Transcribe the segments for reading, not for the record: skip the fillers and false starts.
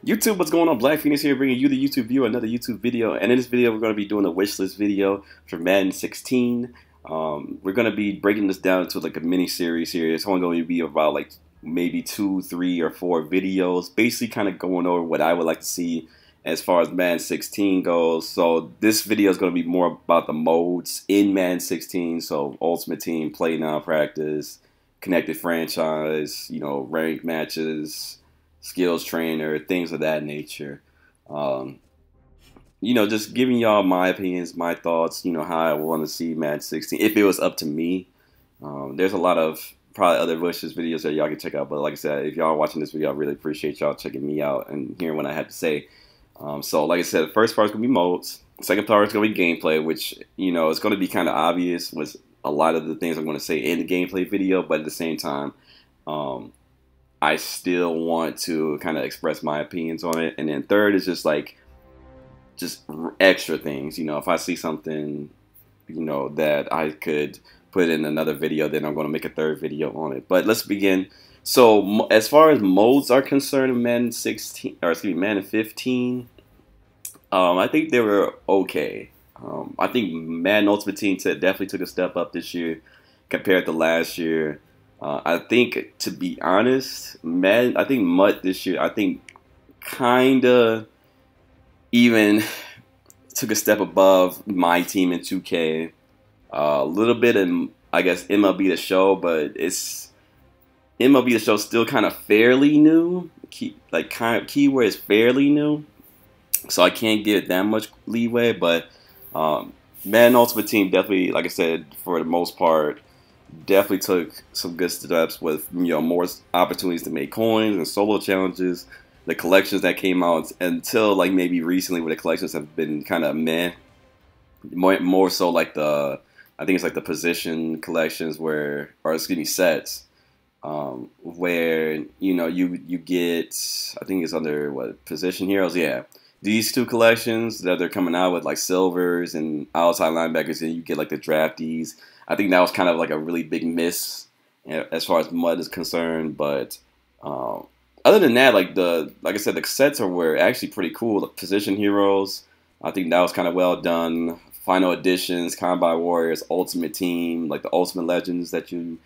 YouTube, what's going on? Black Phoenix here, bringing you the YouTube view, another YouTube video. And in this video, we're going to be doing a wish list video for Madden 16. We're going to be breaking this down into like a mini series here. It's only going to be about like maybe 2, 3, or 4 videos, basically kind of going over what I would like to see as far as Madden 16 goes. So this video is going to be more about the modes in Madden 16. So Ultimate Team, Play Now, Practice, Connected Franchise, ranked matches, skills trainer, things of that nature. Um, just giving y'all my opinions, my thoughts, how I want to see Madden 16 if it was up to me. There's a lot of probably other wishes videos that y'all can check out, but like I said, if y'all are watching this video, I really appreciate y'all checking me out and hearing what I have to say. So like I said, the first part is going to be modes. The second part is going to be gameplay, which, it's going to be kind of obvious with a lot of the things I'm going to say in the gameplay video, but at the same time, I still want to kind of express my opinions on it. And then third is just extra things. If I see something, that I could put in another video, then I'm going to make a third video on it. But let's begin. So as far as modes are concerned in Madden 16, or excuse me, Madden 15, I think they were okay. I think Madden Ultimate Team definitely took a step up this year compared to last year. I think, to be honest, I think MUT this year, I think kinda even took a step above my team in 2K. A little bit in, I guess, MLB The Show, but MLB The Show still kind of fairly new. Keyword is fairly new, so I can't give it that much leeway. But Madden Ultimate Team definitely, like I said, for the most part, definitely took some good steps with more opportunities to make coins and solo challenges. The collections that came out until like maybe recently, where the collections have been kind of meh. More so like I think it's like the position collections or excuse me, sets, where you get, I think it's under what, position heroes, yeah. These two collections that they're coming out with, like silvers and outside linebackers, and you get like the draftees. I think that was kind of like a really big miss as far as MUD is concerned. But other than that, like I said, the sets were actually pretty cool. The position heroes, I think that was kind of well done. Final editions, Combine Warriors, Ultimate Team, like the Ultimate Legends that you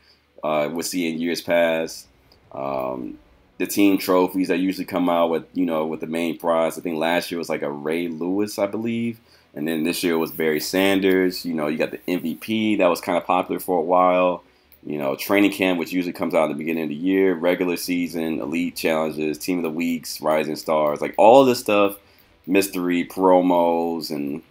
would see in years past. The team trophies that usually come out with with the main prize. I think last year was like a Ray Lewis, I believe. And then this year was Barry Sanders. You got the MVP that was kind of popular for a while. Training camp, which usually comes out at the beginning of the year. Regular season, elite challenges, team of the weeks, rising stars. Like all this stuff, mystery promos and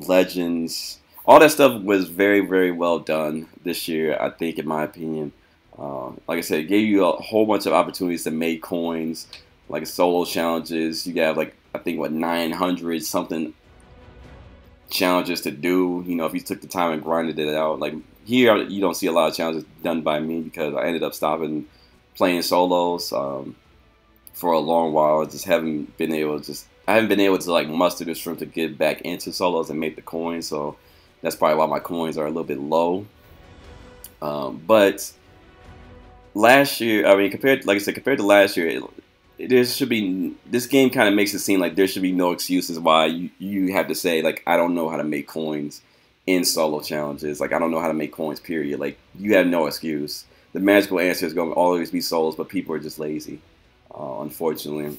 legends. All that stuff was very, very well done this year, I think, in my opinion. Like I said, it gave you a whole bunch of opportunities to make coins, like solo challenges. You have like, I think, what, 900 something challenges to do, if you took the time and grinded it out. Like here, you don't see a lot of challenges done by me because I ended up stopping playing solos for a long while. I haven't been able to like muster the strength to get back into solos and make the coins. So that's probably why my coins are a little bit low. But last year, I mean, compared to last year, this game kind of makes it seem like there should be no excuses why you have to say, like, I don't know how to make coins in solo challenges. Like, I don't know how to make coins, period. Like, you have no excuse. The magical answer is going to always be solos, but people are just lazy, unfortunately.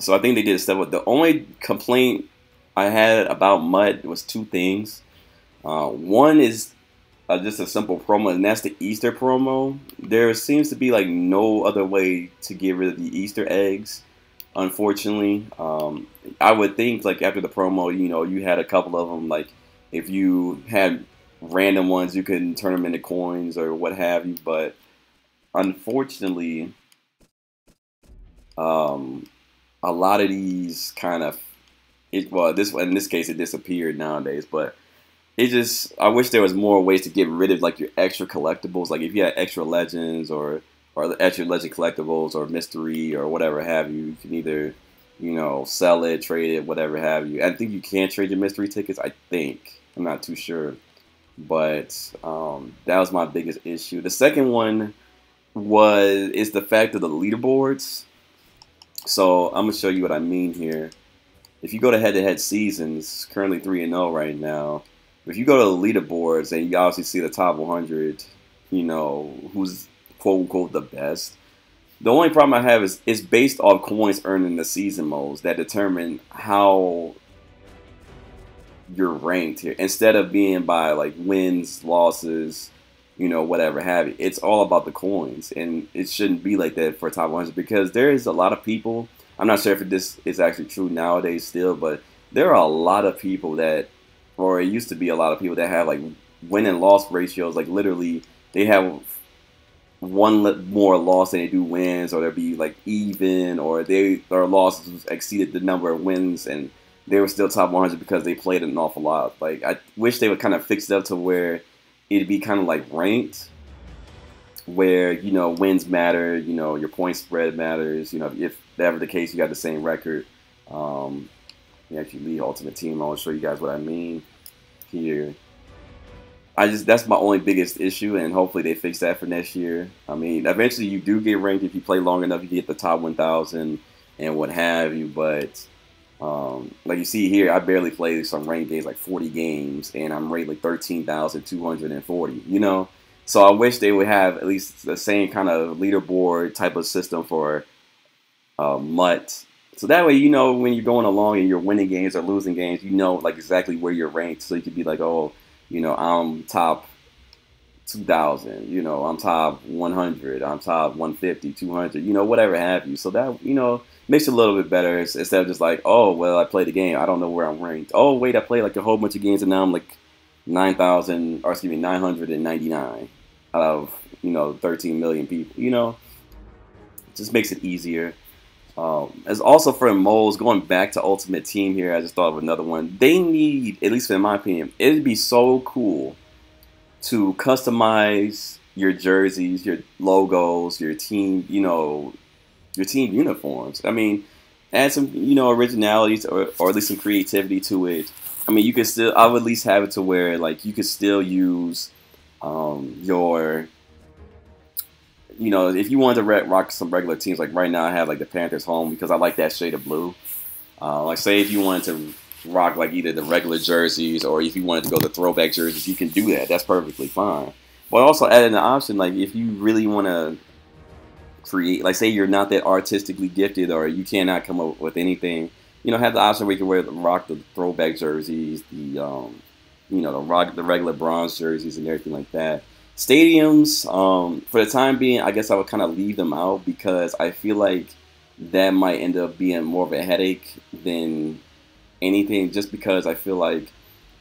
So I think they did a step up. The only complaint I had about MUD was 2 things. One is just a simple promo, and that's the Easter promo. There seems to be like no other way to get rid of the Easter eggs, unfortunately. I would think like after the promo, you had a couple of them. Like if you had random ones, you can turn them into coins or what have you. But unfortunately, a lot of these kind of in this case it disappeared nowadays, but I wish there was more ways to get rid of like your extra collectibles. Like if you had extra legends or extra legend collectibles or mystery or whatever have you, you can either sell it, trade it, whatever have you. I think you can trade your mystery tickets. I think, I'm not too sure, but that was my biggest issue. The second one is the fact of the leaderboards. So I'm gonna show you what I mean here. If you go to head-to-head seasons, currently 3-0 right now. If you go to the leaderboards and you obviously see the top 100, you know who's quote unquote the best. The only problem I have is it's based off coins earned in the season modes that determine how you're ranked here. Instead of being by like wins, losses, you know, whatever have you. It's all about the coins, and it shouldn't be like that for top 100 because there is a lot of people. I'm not sure if this is actually true nowadays still, but there are a lot of people that, or it used to be a lot of people that have like win and loss ratios. Like literally, they have more loss than they do wins, or they'll be like even, or their losses exceeded the number of wins, and they were still top 100 because they played an awful lot. Like I wish they would kind of fix it up to where it'd be kind of like ranked, where you know wins matter, you know your point spread matters. You know if ever the case, you got the same record. You actually lead Ultimate Team. I'll show you guys what I mean here. That's my only biggest issue, and hopefully they fix that for next year. I mean, eventually you do get ranked if you play long enough. You get the top 1,000 and what have you. But like you see here, I barely played some ranked games, like 40 games, and I'm rated like 13,240. You know, so I wish they would have at least the same kind of leaderboard type of system for MUT. So that way, you know, when you're going along and you're winning games or losing games, you know like exactly where you're ranked. So you could be like, oh, you know, I'm top 2,000, you know, I'm top 100, I'm top 150, 200, you know, whatever have you. So that, you know, makes it a little bit better instead of just like, oh, well, I played a game, I don't know where I'm ranked. Oh, wait, I played like a whole bunch of games and now I'm like 9,000, or excuse me, 999 out of, you know, 13 million people, you know. It just makes it easier. As also for modes, going back to Ultimate Team here, I just thought of another one. They need, at least in my opinion, it'd be so cool to customize your jerseys, your logos, your team, you know, your team uniforms. I mean, add some, you know, originalities or at least some creativity to it. I mean, you could still, I would at least have it to where like you could still use your, you know, if you wanted to rock some regular teams, like right now I have like the Panthers home because I like that shade of blue. Like say if you wanted to rock like either the regular jerseys or if you wanted to go the throwback jerseys, you can do that. That's perfectly fine. But also adding the option, like if you really want to create, like say you're not that artistically gifted or you cannot come up with anything, you know, have the option where you can rock the throwback jerseys, the you know, the regular bronze jerseys and everything like that. Stadiums, for the time being, I guess I would kind of leave them out because I feel like that might end up being more of a headache than anything, just because I feel like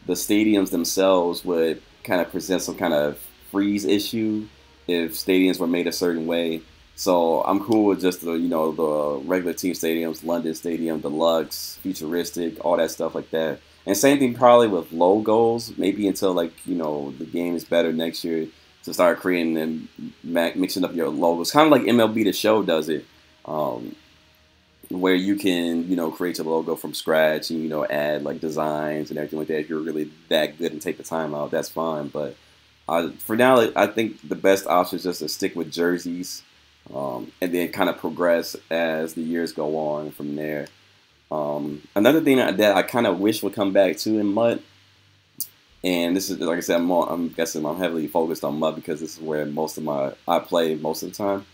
the stadiums themselves would kind of present some kind of freeze issue if stadiums were made a certain way. So I'm cool with just the, you know, the regular team stadiums, London Stadium, Deluxe, Futuristic, all that stuff like that. And same thing probably with logos, maybe until like, you know, the game is better next year, to start creating and mixing up your logos, kind of like MLB The Show does it, where you can, you know, create your logo from scratch and, you know, add like designs and everything like that. If you're really that good and take the time out, that's fine. But for now, I think the best option is just to stick with jerseys, and then kind of progress as the years go on from there. Another thing that I kind of wish would come back too in MUT. And this is, like I said, I'm guessing I'm heavily focused on MUT because this is where I play most of the time.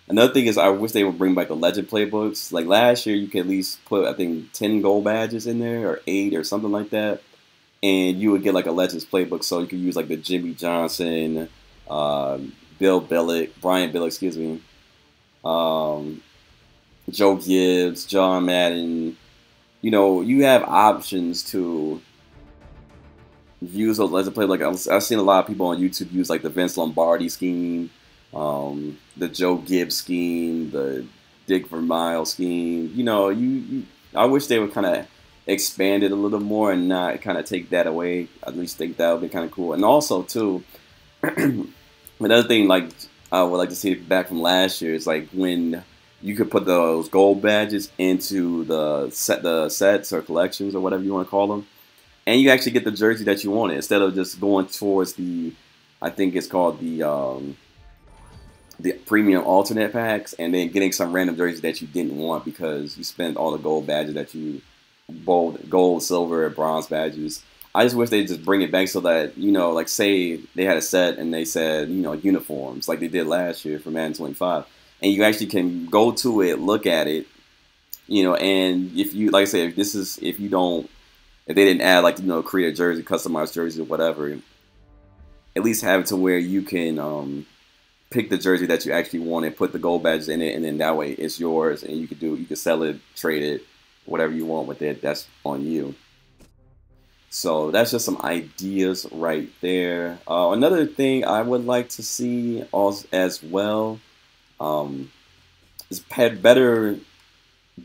Another thing is I wish they would bring back the Legend Playbooks. Like last year, you could at least put, I think, 10 gold badges in there, or 8 or something like that. And you would get like a Legends Playbook, so you could use like the Jimmy Johnson, Brian Billick, excuse me, Joe Gibbs, John Madden. You know, you have options to use those legend play. Like I've seen a lot of people on YouTube use like the Vince Lombardi scheme, the Joe Gibbs scheme, the Dick Vermeil scheme. You know, I wish they would kind of expand it a little more and not kind of take that away. I at least think that would be kind of cool. And also too, another thing like I would like to see back from last year is like when you could put those gold badges into the sets or collections or whatever you want to call them. And you actually get the jersey that you wanted instead of just going towards the, I think it's called the the premium alternate packs, and then getting some random jerseys that you didn't want because you spent all the gold badges that you gold, silver, bronze badges. I just wish they just bring it back so that, like say they had a set and they said, uniforms like they did last year for Madden 25, and you actually can go to it, look at it, and if you, like I say, if they didn't add like, create a jersey, customized jersey or whatever, at least have it to where you can pick the jersey that you actually want and put the gold badges in it, and then that way it's yours, and you can sell it, trade it, whatever you want with it. That's on you. So that's just some ideas right there. Another thing I would like to see as well um, is better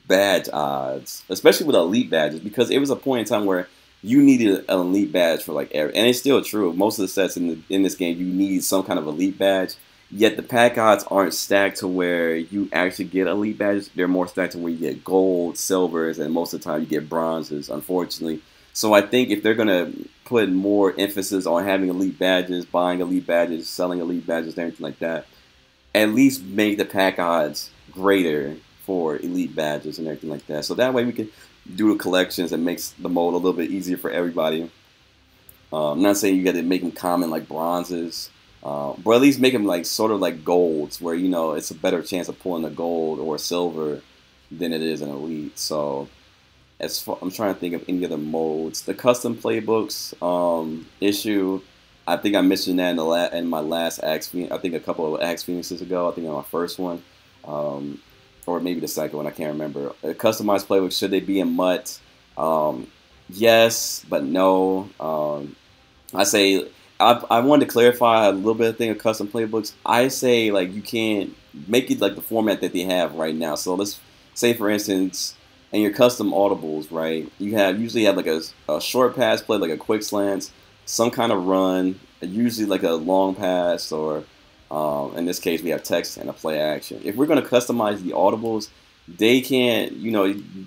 badge odds, especially with elite badges, because it was a point in time where you needed an elite badge for like every, and it's still true. Most of the sets in this game, you need some kind of elite badge. Yet the pack odds aren't stacked to where you actually get elite badges. They're more stacked to where you get gold, silvers, and most of the time you get bronzes, unfortunately. So I think if they're going to put more emphasis on having elite badges, buying elite badges, selling elite badges, and everything like that, at least make the pack odds greater for elite badges and everything like that. So that way we can do the collections and makes the mode a little bit easier for everybody. I'm not saying you got to make them common like bronzes, but at least make them like sort of like golds, where it's a better chance of pulling a gold or a silver than it is an elite. So I'm trying to think of any other modes. The custom playbooks issue, I think I mentioned that in my last Axe Phoenix. I think a couple of Axe Phoenixes ago. I think on my first one, or maybe the second one. I can't remember. Customized playbooks, should they be in MUT? Yes, but no. I say I wanted to clarify a little bit of thing of custom playbooks. I say like you can't make it like the format that they have right now. So let's say for instance, in your custom audibles, right? You usually have like a short pass play, like a quick slants, some kind of run, usually like a long pass, or in this case we have text and a play action. If we're going to customize the audibles, they can't,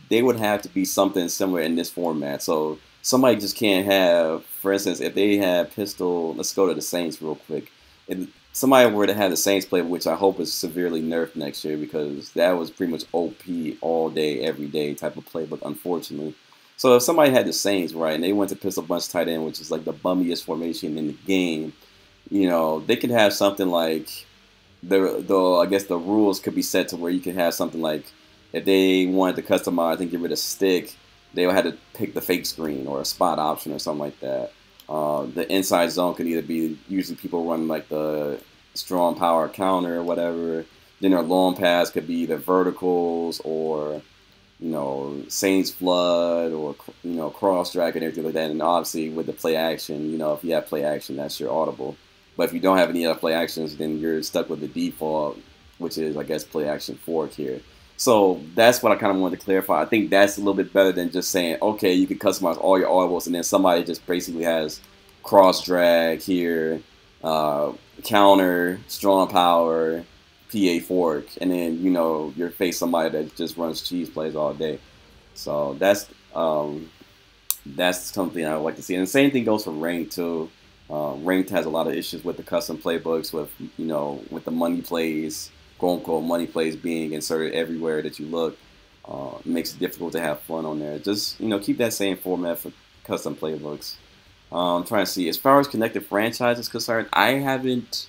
they would have to be something similar in this format. So somebody just can't have, for instance, if they have pistol, let's go to the Saints real quick. If somebody were to have the Saints play, which I hope is severely nerfed next year, because that was pretty much OP all day, every day type of playbook, unfortunately. So if somebody had the Saints, right, and they went to pistol bunch tight end, which is like the bummiest formation in the game, they could have something like, though I guess the rules could be set to where you could have something like, if they wanted to customize and get rid of stick, they would have to pick the fake screen or a spot option or something like that. The inside zone could either be, usually people run like the strong power counter or whatever. Then their long pass could be the verticals, or Saints flood, or cross drag and everything like that. And obviously with the play action, if you have play action, that's your audible. But if you don't have any other play actions, then you're stuck with the default, which is, I guess, play action fork here. So that's what I kind of wanted to clarify. I think that's a little bit better than just saying, okay, you can customize all your audibles, and then somebody just basically has cross drag here, counter, strong power, PA fork, and then you're face somebody that just runs cheese plays all day. So that's something I would like to see. And the same thing goes for Ranked too. Ranked has a lot of issues with the custom playbooks, with with the money plays, quote unquote money plays being inserted everywhere that you look. It makes it difficult to have fun on there. Just keep that same format for custom playbooks. I'm trying to see, as far as connected franchise is concerned, I haven't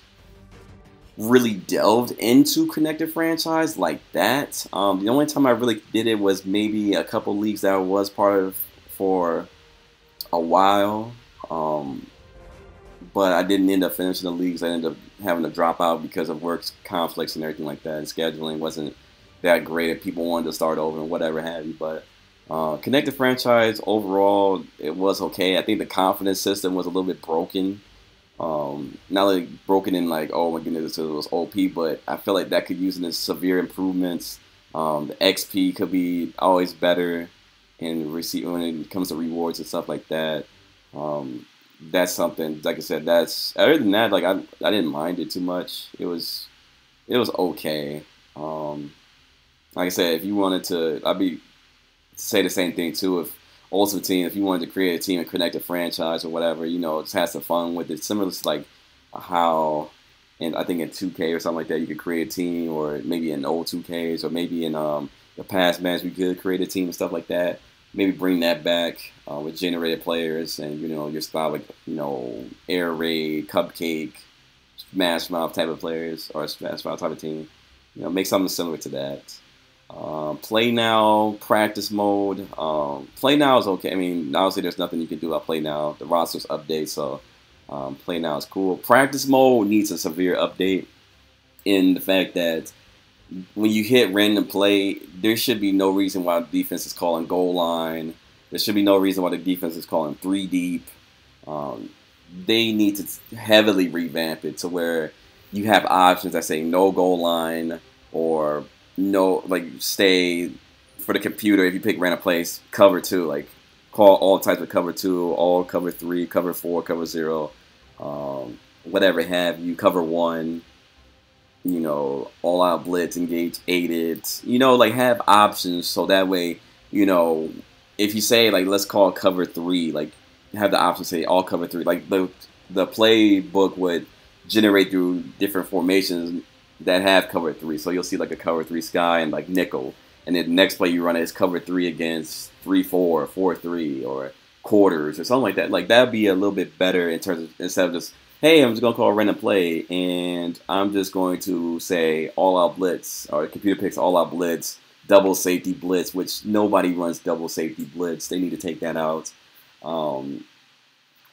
really delved into connected franchise like that. The only time I really did it was maybe a couple leagues that I was part of for a while. But I didn't end up finishing the leagues. I ended up having to drop out because of work conflicts and everything like that. And scheduling wasn't that great, and people wanted to start over and whatever have you. But connected franchise overall, it was okay. I think the confidence system was a little bit broken. Not like broken in like, oh my goodness, it was OP, but I feel like that could use in severe improvements. The XP could be always better in when it comes to rewards and stuff like that. That's something, like I said, that's, other than that, like I didn't mind it too much. It was okay. Like I said, if you wanted to, say the same thing too. If Ultimate Team, if you wanted to create a team and connect a franchise or whatever, just have some fun with it. Similar to like how And I think in 2K or something like that, you could create a team, or maybe in old 2Ks, or maybe in the past match, we could create a team and stuff like that. Maybe bring that back with generated players and, you know, your style, like, you know, Air Raid, Cupcake, Smash Mouth type of players, or Smash Mouth type of team. You know, make something similar to that. Play now, practice mode. Play now is okay. I mean, obviously there's nothing you can do about play now. The roster's update, so play now is cool. Practice mode needs a severe update in the fact that when you hit random play, there should be no reason why the defense is calling goal line. There should be no reason why the defense is calling 3 deep. They need to heavily revamp it to where you have options that say no goal line, or no, like, stay for the computer. If you pick random place, cover 2, like call all types of cover 2, all cover 3, cover 4, cover 0, whatever have you, cover 1. You know, all out blitz, engage aided. You know, like, have options so that way, you know, if you say, like, let's call cover 3, like, have the option say all cover 3. Like, the playbook would generate through different formations that have cover 3. So you'll see like a cover 3 sky and like nickel, and then the next play you run is cover 3 against 3-4, 4-3, or quarters or something like that. Like, that'd be a little bit better in terms of, instead of just, hey, I'm just gonna call a random play and I'm just going to say all out blitz, or the computer picks all out blitz, double safety blitz, which nobody runs double safety blitz. They need to take that out.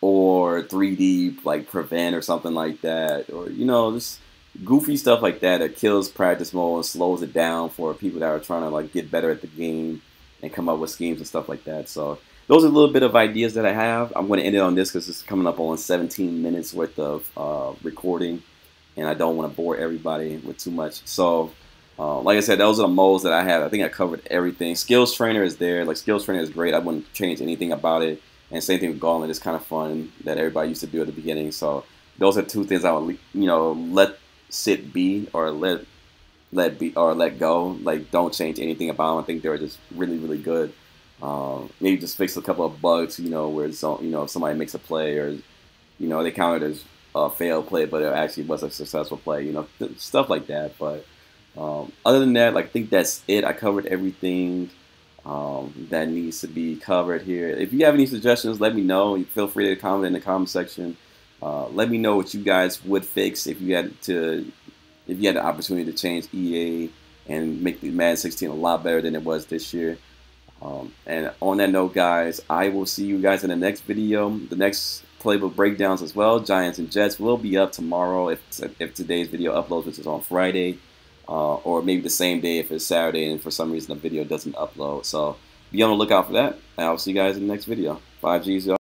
Or 3D, like prevent or something like that, or, you know, just goofy stuff like that that kills practice mode and slows it down for people that are trying to, like, get better at the game and come up with schemes and stuff like that. So those are a little bit of ideas that I have. I'm going to end it on this because it's coming up on 17 minutes worth of recording, and I don't want to bore everybody with too much. So like I said, those are the modes that I have. I think I covered everything. Skills Trainer is there. Like, Skills Trainer is great. I wouldn't change anything about it. And same thing with Gauntlet. It's kind of fun that everybody used to do at the beginning. So those are 2 things I would, you know, let sit be, or let go. Like, don't change anything about them. I think they're just really, really good. Maybe just fix a couple of bugs, you know, where it's, you know, if somebody makes a play, or, you know, they count it as a failed play, but it actually was a successful play, you know, stuff like that. But other than that, like, I think that's it. I covered everything that needs to be covered here. If you have any suggestions, let me know. You feel free to comment in the comment section. Let me know what you guys would fix if you had the opportunity to change EA and make the Madden 16 a lot better than it was this year. And on that note, guys, I will see you guys in the next video. The next playbook breakdowns as well, Giants and Jets, will be up tomorrow if today's video uploads, which is on Friday. Or maybe the same day if it's Saturday and for some reason the video doesn't upload. So be on the lookout for that. And I'll see you guys in the next video. 5Gs, y'all.